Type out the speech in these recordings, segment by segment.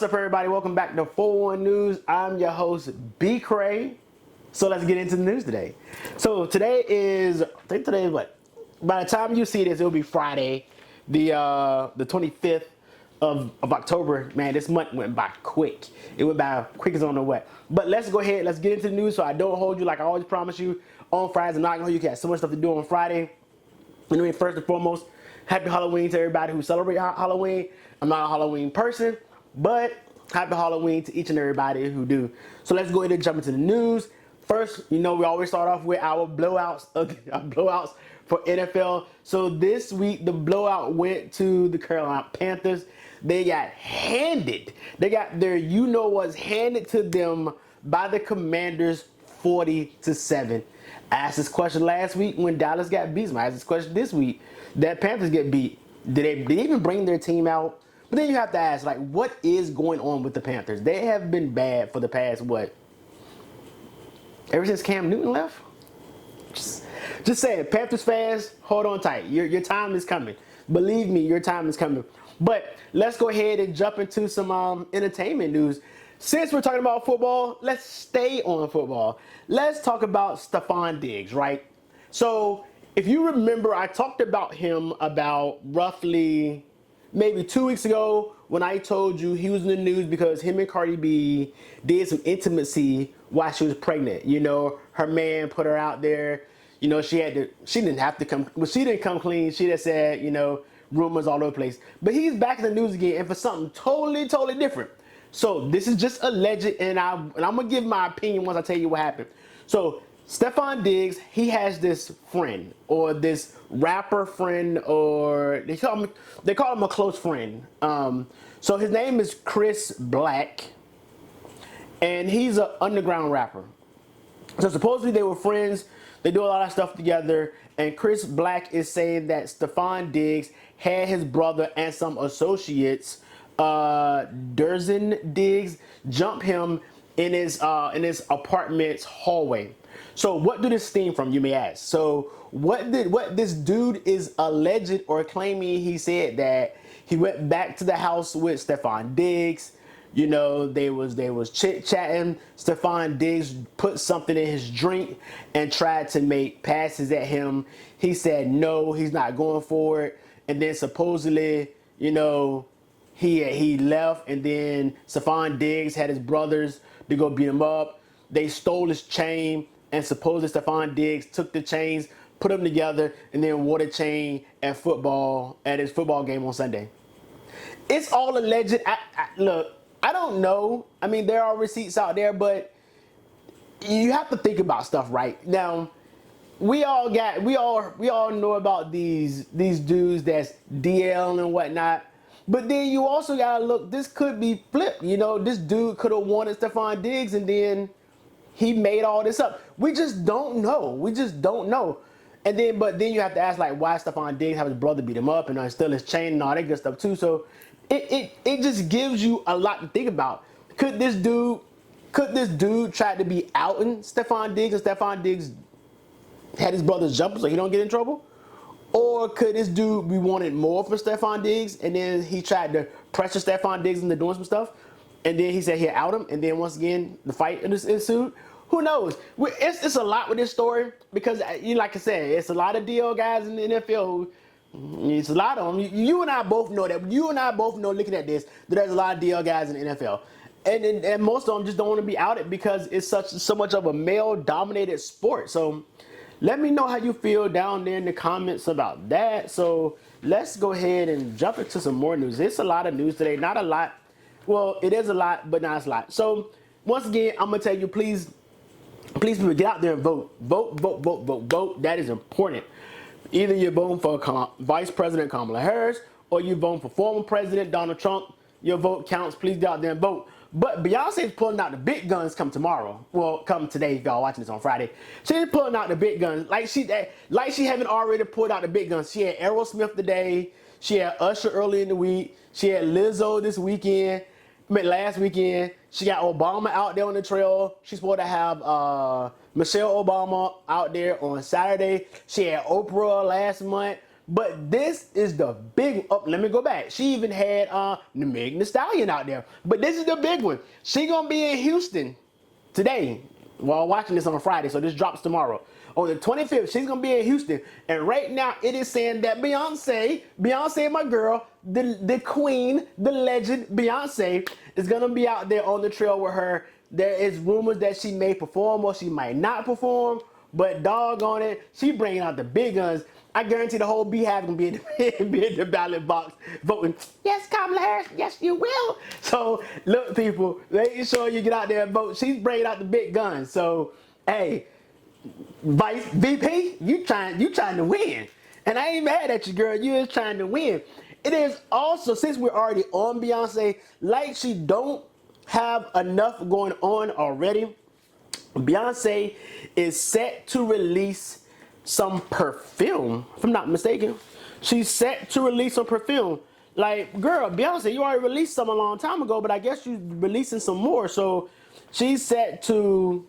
What's up, everybody? Welcome back to 411 News. I'm your host, B. Cray. So let's get into the news today. So today is, I think today is what? By the time you see this, it'll be Friday, the 25th of October. Man, this month went by quick. It went by quick as I don't know what. But let's go ahead. Let's get into the news so I don't hold you like I always promise you on Fridays. I'm not going to hold you. Got so much stuff to do on Friday. Anyway, first and foremost, happy Halloween to everybody who celebrate Halloween. I'm not a Halloween person, but happy Halloween to each and everybody who do. So let's go ahead and jump into the news. First, we always start off with our blowouts for NFL. So this week, the blowout went to the Carolina Panthers. They got handed. They got their you-know-what's handed to them by the Commanders 40-7. I asked this question last week when Dallas got beat. I asked this question this week that Panthers get beat. Did they even bring their team out? But then you have to ask, like, what is going on with the Panthers? They have been bad for the past, what? Ever since Cam Newton left? Just saying, Panthers fans, hold on tight. Your time is coming. Believe me, your time is coming. But let's go ahead and jump into some entertainment news. Since we're talking about football, let's stay on football. Let's talk about Stefon Diggs, right? So if you remember, I talked about him about roughly maybe 2 weeks ago when I told you he was in the news because him and Cardi B did some intimacy while she was pregnant. Her man put her out there. She didn't have to come, well, she didn't come clean. She just said, rumors all over the place. But he's back in the news again and for something totally, totally different. So this is just alleged, and I'm going to give my opinion once I tell you what happened. So Stefon Diggs, he has this friend or this rapper friend, or they call him a close friend. So his name is Chris Black, and he's an underground rapper. So supposedly they were friends. They do a lot of stuff together, and Chris Black is saying that Stefon Diggs had his brother and some associates, Stefon Diggs, jump him in his apartment's hallway. So what do this stem from, you may ask? So what this dude is alleged or claiming, he said that he went back to the house with Stefon Diggs. They was chit-chatting. Stefon Diggs put something in his drink and tried to make passes at him. He said no, he's not going for it. And then supposedly, he left, and then Stefon Diggs had his brothers to go beat him up. They stole his chain, and supposedly Stefon Diggs took the chains, put them together, and then wore the chain at his football game on Sunday. It's all alleged. Look, I don't know. I mean, there are receipts out there, but you have to think about stuff, right? Now, we all know about these dudes that's DL and whatnot. But then you also gotta look, this could be flipped. This dude could have wanted Stefon Diggs and then he made all this up. We just don't know. But then you have to ask, like, why Stefon Diggs have his brother beat him up and steal his chain and all that good stuff too. So it just gives you a lot to think about. Could this dude try to be outing Stefon Diggs, and Stefon Diggs had his brothers jump so he don't get in trouble? Or could this dude be wanted more from Stefon Diggs, and then he tried to pressure Stefon Diggs into doing some stuff, and then he said he'd out him, and then once again the fight ensued? Who knows? It's a lot with this story because, like I said, it's a lot of DL guys in the NFL it's a lot of them. You and I both know that. You and I both know, looking at this, that there's a lot of DL guys in the NFL. And most of them just don't want to be outed because it's so much of a male-dominated sport. So let me know how you feel down there in the comments about that. So let's go ahead and jump into some more news. It's a lot of news today. Not a lot. Well, it is a lot, but not a lot. So once again, I'm going to tell you, please, people, get out there and vote. Vote. That is important. Either you're voting for Vice President Kamala Harris or you're voting for former President Donald Trump. Your vote counts. Please get out there and vote. But Beyonce is pulling out the big guns come tomorrow. Well, come today if y'all watching this on Friday. She's pulling out the big guns like she haven't already pulled out the big guns. She had Aerosmith today. She had Usher early in the week. She had Lizzo last weekend. She got Obama out there on the trail. She's supposed to have Michelle Obama out there on Saturday. She had Oprah last month. But this is the big. Oh, let me go back. She even had Meg Thee Stallion out there. But this is the big one. She gonna be in Houston today. Well, I'm watching this on a Friday, so this drops tomorrow. On the 25th, she's gonna be in Houston, and right now it is saying that Beyonce, my girl, the queen, the legend, Beyonce, is gonna be out there on the trail with her. There is rumors that she may perform or she might not perform, but doggone it, she bringing out the big guns. I guarantee the whole Beehive gonna be in the ballot box voting, yes, Kamala Harris, yes, you will. So, look, people, make sure you get out there and vote. She's bringing out the big guns. So, hey, Vice VP, you trying to win. And I ain't mad at you, girl. You is trying to win. It is also, since we're already on Beyonce, like she don't have enough going on already, Beyonce is set to release some perfume, if I'm not mistaken. She's set to release some perfume. Like, girl, Beyonce, you already released some a long time ago, but I guess you're releasing some more. So she's set to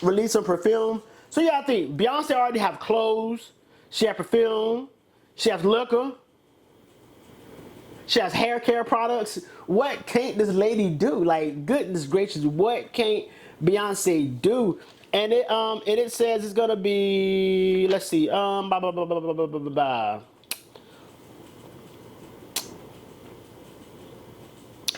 release some perfume. So yeah, I think Beyonce already have clothes. She has perfume. She has liquor. She has hair care products. What can't this lady do? Like, goodness gracious, what can't Beyonce do? And it says it's gonna be, let's see, blah, blah, blah, blah, blah, blah, blah, blah.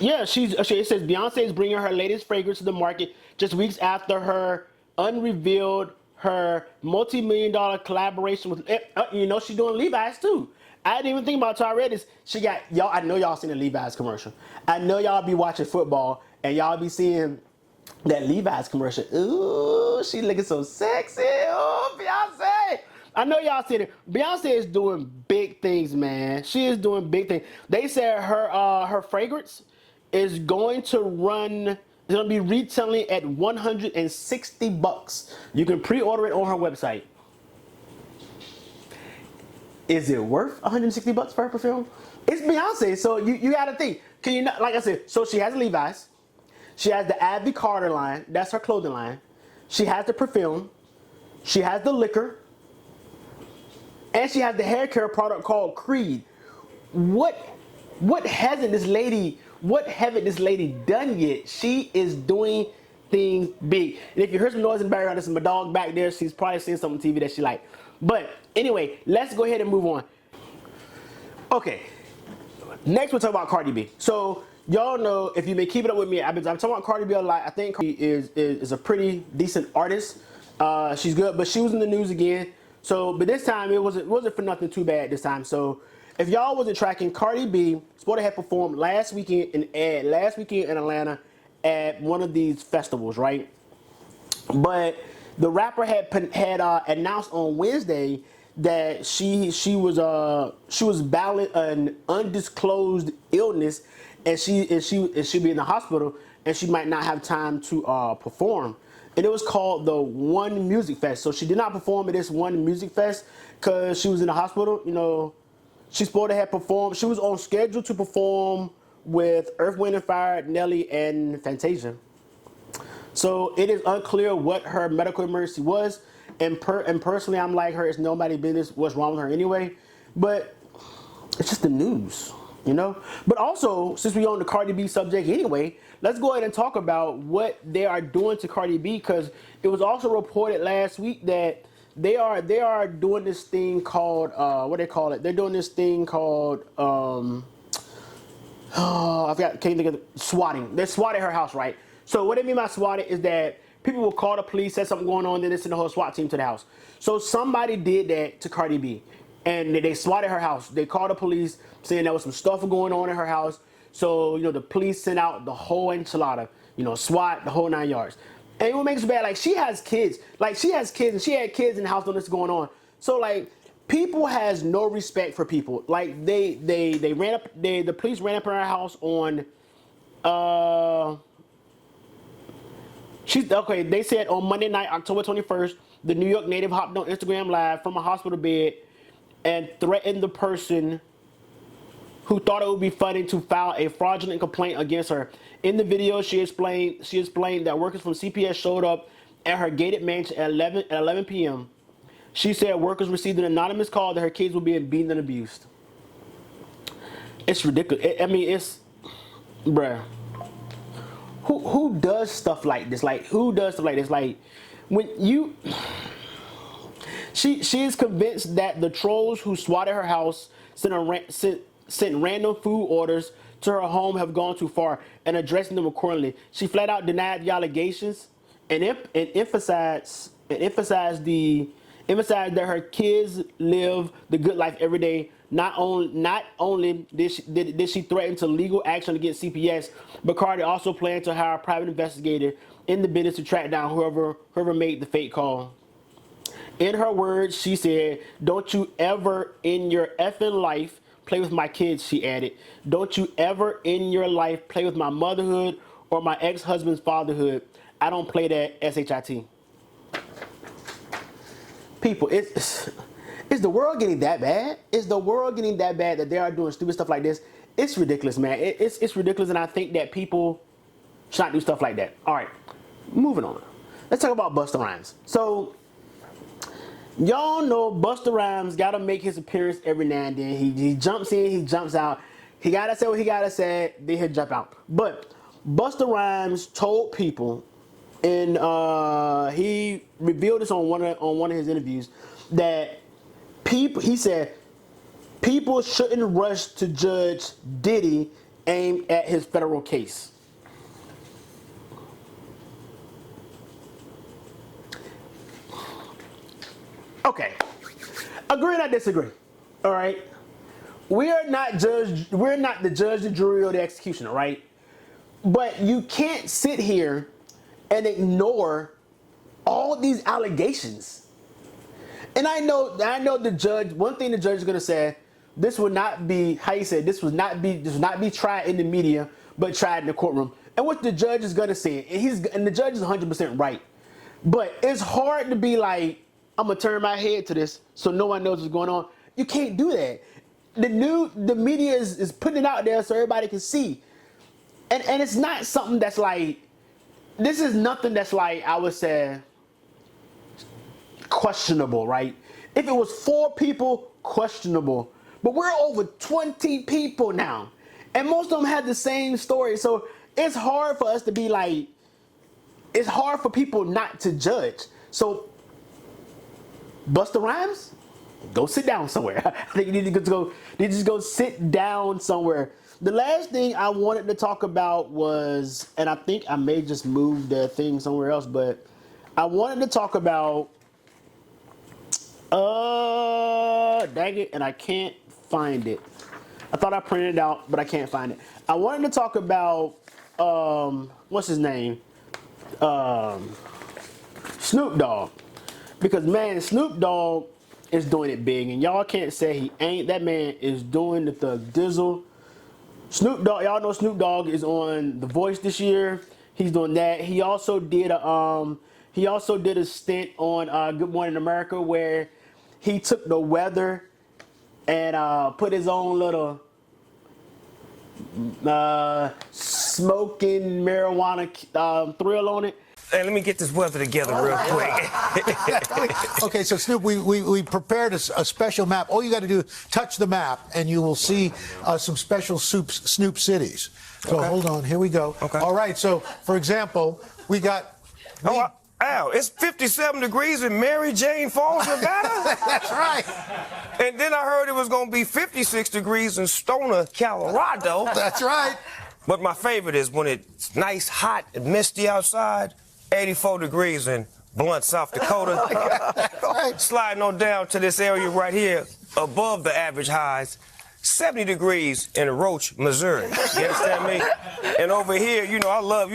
Yeah, it says Beyonce is bringing her latest fragrance to the market just weeks after her unrevealed her multi-million-dollar collaboration with, she's doing Levi's too. I didn't even think about it till I read this. She got, y'all, I know y'all seen the Levi's commercial. I know y'all be watching football and y'all be seeing that Levi's commercial. Ooh, she looking so sexy. Ooh, Beyonce. I know y'all seen it. Beyonce is doing big things, man. She is doing big things. They said her fragrance is going to run, it's going to be retailing at $160. You can pre-order it on her website. Is it worth $160 for her perfume? It's Beyonce, so you got to think. Can you not, like I said, so she has Levi's. She has the Abby Carter line. That's her clothing line. She has the perfume. She has the liquor. And she has the hair care product called Creed. What haven't this lady done yet? She is doing things big. And if you heard some noise in the background, there's my dog back there. She's probably seeing something on TV that she liked. But anyway, let's go ahead and move on. Okay. Next we'll talk about Cardi B. So y'all know, if you've been keeping up with me, I'm talking about Cardi B a lot. I think Cardi is a pretty decent artist. She's good, but she was in the news again. So, but this time it wasn't for nothing too bad this time. So, if y'all wasn't tracking, Cardi B supposed to have performed last weekend in Atlanta at one of these festivals, right? But the rapper had announced on Wednesday that she was battling an undisclosed illness, and she'd be in the hospital, and she might not have time to perform. And it was called the One Music Fest. So she did not perform at this One Music Fest because she was in the hospital. You know, she's supposed to have performed. She was on schedule to perform with Earth, Wind and Fire, Nelly, and Fantasia. So it is unclear what her medical emergency was. And personally, I'm like her. It's nobody's business what's wrong with her anyway. But it's just the news, you know. But also, since we're on the Cardi B subject anyway, let's go ahead and talk about what they are doing to Cardi B, because it was also reported last week that they are doing this thing called what they call it. They're doing this thing called I forgot. Can't think of swatting. They swatted her house, right? So what I mean by swatted is that people will call the police, said something going on, then they send the whole SWAT team to the house. So somebody did that to Cardi B, and they swatted her house. They called the police saying there was some stuff going on in her house. So, you know, the police sent out the whole enchilada, you know, SWAT, the whole 9 yards. And what makes it bad, like, she has kids. Like, she has kids, and she had kids in the house when this is going on. So, like, people has no respect for people. Like, the police ran up in her house on, they said on Monday night, October 21st, the New York native hopped on Instagram Live from a hospital bed and threatened the person who thought it would be funny to file a fraudulent complaint against her. In the video, she explained that workers from CPS showed up at her gated mansion at 11 p.m. She said workers received an anonymous call that her kids were being beaten and abused. It's ridiculous. I mean, it's, bruh. Who does stuff like this? Like, who does stuff like this? Like, when you, she is convinced that the trolls who swatted her house, sent random food orders to her home have gone too far and addressing them accordingly. She flat out denied the allegations and emphasized that her kids live the good life every day. Not only did she threaten to legal action against CPS, but Cardi also planned to hire a private investigator in the business to track down whoever made the fake call. In her words, she said, "Don't you ever in your effing life play with my kids," she added. "Don't you ever in your life play with my motherhood or my ex-husband's fatherhood. I don't play that SHIT." People, is the world getting that bad? Is the world getting that bad that they are doing stupid stuff like this? It's ridiculous, man. It's ridiculous, and I think that people should not do stuff like that. All right, moving on. Let's talk about Busta Rhymes. So, y'all know Busta Rhymes got to make his appearance every now and then. He jumps in, he jumps out. He got to say what he got to say, then he'll jump out. But Busta Rhymes told people, and he revealed this on one of his interviews, that he said people shouldn't rush to judge Diddy aimed at his federal case. Okay, agree or not disagree. All right, we are not the judge, the jury, or the executioner, right? But you can't sit here and ignore all these allegations. And I know the judge. One thing the judge is gonna say: this would not be, how you say, this would not be tried in the media, but tried in the courtroom. And what the judge is gonna say, and the judge is 100% right. But it's hard to be like, I'm gonna turn my head to this so no one knows what's going on. You can't do that. The media is putting it out there so everybody can see. And it's not something that's like, this is nothing that's like, I would say, questionable, right? If it was 4 people, questionable. But we're over 20 people now. And most of them had the same story. So it's hard for us to be like, it's hard for people not to judge. So Busta Rhymes, go sit down somewhere. I think you need to just go sit down somewhere. The last thing I wanted to talk about was, and I think I may just move the thing somewhere else, but I wanted to talk about, dang it, and I can't find it. I thought I printed it out, but I can't find it. I wanted to talk about, what's his name? Snoop Dogg. Because, man, Snoop Dogg is doing it big, and y'all can't say he ain't. That man is doing the Thug Dizzle. Snoop Dogg, y'all know Snoop Dogg is on The Voice this year. He's doing that. He also did a stint on Good Morning America where he took the weather and put his own little smoking marijuana thrill on it. Hey, let me get this weather together real quick. Okay, so Snoop, we prepared a special map. All you got to do is touch the map, and you will see some special Snoop cities. So hold on, here we go. Okay. All right, so for example, we got. Ow, it's 57 degrees in Mary Jane Falls, Nevada? That's right. And then I heard it was going to be 56 degrees in Stoner, Colorado. That's right. But my favorite is when it's nice, hot, and misty outside. 84 degrees in Blunt, South Dakota. Right. Sliding on down to this area right here, above the average highs. 70 degrees in Roach, Missouri. You understand me? And over here, I love,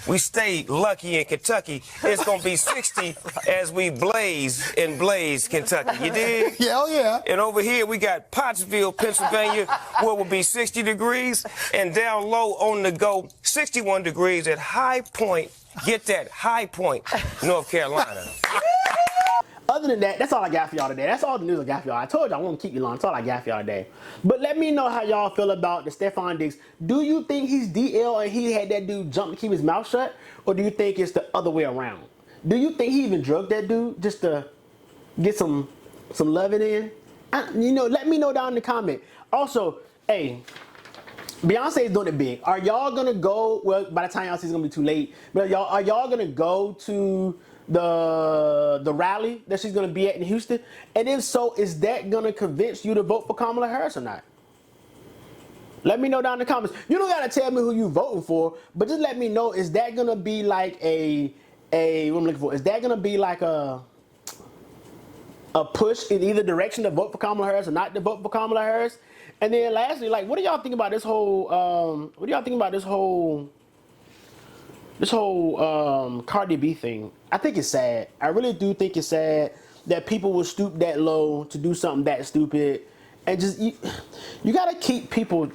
we stay lucky in Kentucky. It's going to be 60 as we blaze in Blaze, Kentucky. You dig? Yeah, oh yeah. And over here, we got Pottsville, Pennsylvania, where it will be 60 degrees. And down low on the go, 61 degrees at High Point. Get that, High Point, North Carolina. Other than that, that's all I got for y'all today. That's all the news I got for y'all. I told y'all I won't keep you long. That's all I got for y'all today. But let me know how y'all feel about the Stefon Diggs. Do you think he's DL and he had that dude jump to keep his mouth shut? Or do you think it's the other way around? Do you think he even drugged that dude just to get some loving in. Let me know down in the comment. Also, hey, Beyonce is doing it big. Are y'all gonna go? Well, by the time y'all see, it's gonna be too late. But are y'all gonna go to the rally that she's gonna be at in Houston? And if so, is that gonna convince you to vote for Kamala Harris or not? Let me know down in the comments. You don't gotta tell me who you voting for, but just let me know. Is that gonna be like a what I'm looking for? Is that gonna be like a push in either direction to vote for Kamala Harris or not to vote for Kamala Harris? And then lastly, like, what do y'all think about this whole? What do y'all think about this whole Cardi B thing? I think it's sad. I really do think it's sad that people will stoop that low to do something that stupid, and just you gotta keep people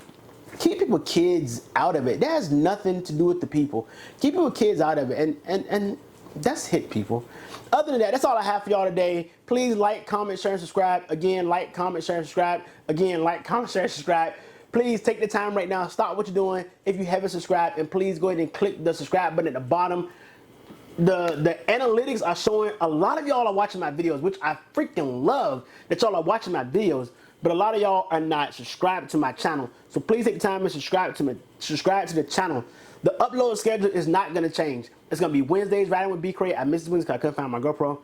kids out of it. That has nothing to do with the people. Keep people kids out of it, and that's hit people. Other than that, that's all I have for y'all today. Please like, comment, share, and subscribe. Again, like, comment, share, and subscribe. Again, like, comment, share, and subscribe. Please take the time right now. Stop what you're doing if you haven't subscribed, and please go ahead and click the subscribe button at the bottom. The analytics are showing a lot of y'all are watching my videos, which I freaking love that y'all are watching my videos. But a lot of y'all are not subscribed to my channel. So please take the time and subscribe to the channel. The upload schedule is not going to change. It's going to be Wednesdays riding with B. Cray. I missed Wednesdays because I couldn't find my GoPro.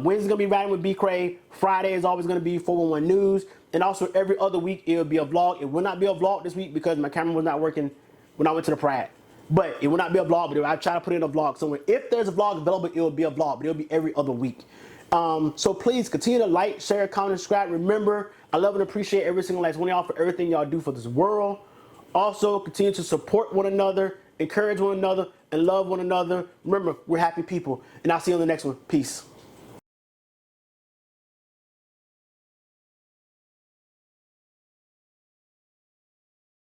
Wednesday's going to be riding with B. Cray. Friday is always going to be 411 News. And also every other week it will be a vlog. It will not be a vlog this week because my camera was not working when I went to the Pride. But it will not be a vlog, but I try to put in a vlog somewhere. If there's a vlog available, it will be a vlog, but it will be every other week. So please continue to like, share, comment, and subscribe. Remember, I love and appreciate every single last one of y'all for everything y'all do for this world. Also, continue to support one another, encourage one another, and love one another. Remember, we're happy people. And I'll see you on the next one. Peace.